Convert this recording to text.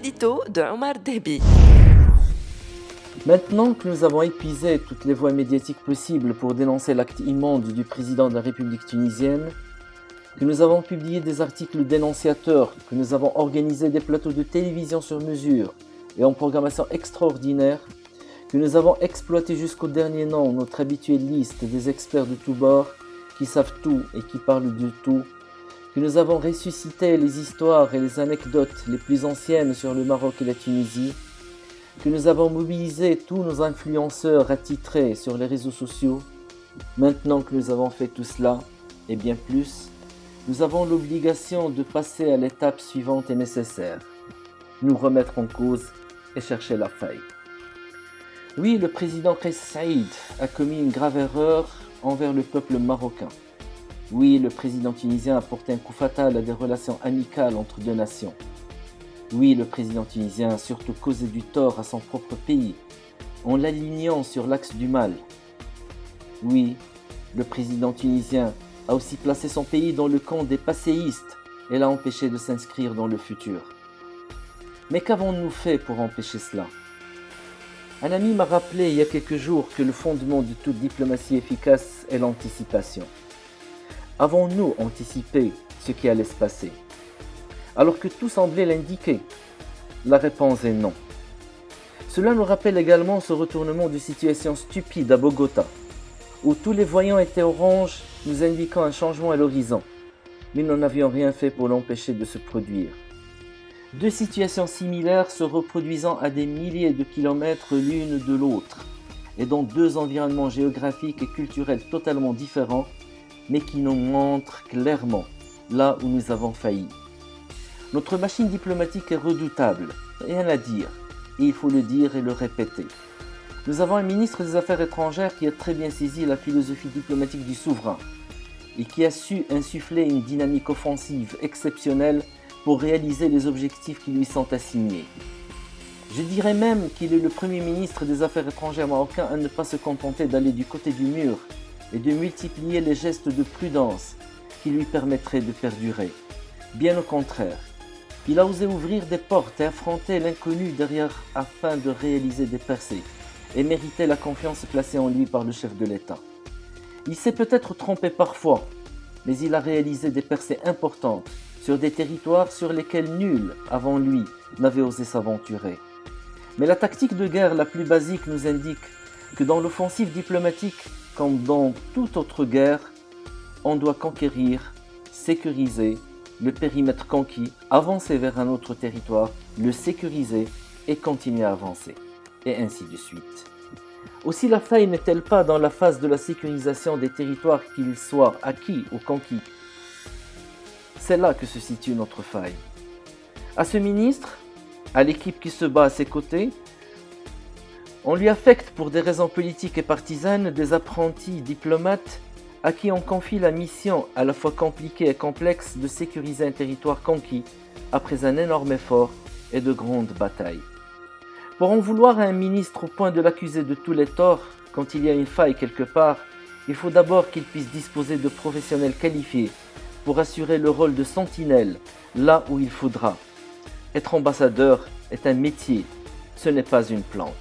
l'édito de Omar Dehbi. Maintenant que nous avons épuisé toutes les voies médiatiques possibles pour dénoncer l'acte immonde du président de la République tunisienne, que nous avons publié des articles dénonciateurs, que nous avons organisé des plateaux de télévision sur mesure et en programmation extraordinaire, que nous avons exploité jusqu'au dernier nom notre habituelle liste des experts de tous bords qui savent tout et qui parlent de tout, que nous avons ressuscité les histoires et les anecdotes les plus anciennes sur le Maroc et la Tunisie, que nous avons mobilisé tous nos influenceurs attitrés sur les réseaux sociaux. Maintenant que nous avons fait tout cela, et bien plus, nous avons l'obligation de passer à l'étape suivante et nécessaire, nous remettre en cause et chercher la faille. Oui, le président Kais Saïd a commis une grave erreur envers le peuple marocain. Oui, le président tunisien a porté un coup fatal à des relations amicales entre deux nations. Oui, le président tunisien a surtout causé du tort à son propre pays, en l'alignant sur l'axe du mal. Oui, le président tunisien a aussi placé son pays dans le camp des passéistes et l'a empêché de s'inscrire dans le futur. Mais qu'avons-nous fait pour empêcher cela ? Un ami m'a rappelé il y a quelques jours que le fondement de toute diplomatie efficace est l'anticipation. Avons-nous anticipé ce qui allait se passer ? Alors que tout semblait l'indiquer, la réponse est non. Cela nous rappelle également ce retournement de situation stupide à Bogota, où tous les voyants étaient orange, nous indiquant un changement à l'horizon, mais nous n'avions rien fait pour l'empêcher de se produire. Deux situations similaires se reproduisant à des milliers de kilomètres l'une de l'autre, et dans deux environnements géographiques et culturels totalement différents, mais qui nous montrent clairement là où nous avons failli. Notre machine diplomatique est redoutable, rien à dire, et il faut le dire et le répéter. Nous avons un ministre des Affaires étrangères qui a très bien saisi la philosophie diplomatique du souverain et qui a su insuffler une dynamique offensive exceptionnelle pour réaliser les objectifs qui lui sont assignés. Je dirais même qu'il est le premier ministre des Affaires étrangères marocain à ne pas se contenter d'aller du côté du mur et de multiplier les gestes de prudence qui lui permettraient de perdurer. Bien au contraire, il a osé ouvrir des portes et affronter l'inconnu derrière afin de réaliser des percées et mériter la confiance placée en lui par le chef de l'État. Il s'est peut-être trompé parfois, mais il a réalisé des percées importantes sur des territoires sur lesquels nul avant lui n'avait osé s'aventurer. Mais la tactique de guerre la plus basique nous indique que dans l'offensive diplomatique, comme dans toute autre guerre, on doit conquérir, sécuriser le périmètre conquis, avancer vers un autre territoire, le sécuriser et continuer à avancer, et ainsi de suite. Aussi la faille n'est-elle pas dans la phase de la sécurisation des territoires, qu'ils soient acquis ou conquis? C'est là que se situe notre faille. À ce ministre, à l'équipe qui se bat à ses côtés, on lui affecte pour des raisons politiques et partisanes des apprentis diplomates à qui on confie la mission à la fois compliquée et complexe de sécuriser un territoire conquis après un énorme effort et de grandes batailles. Pour en vouloir à un ministre au point de l'accuser de tous les torts, quand il y a une faille quelque part, il faut d'abord qu'il puisse disposer de professionnels qualifiés pour assurer le rôle de sentinelle là où il faudra. Être ambassadeur est un métier, ce n'est pas une planque.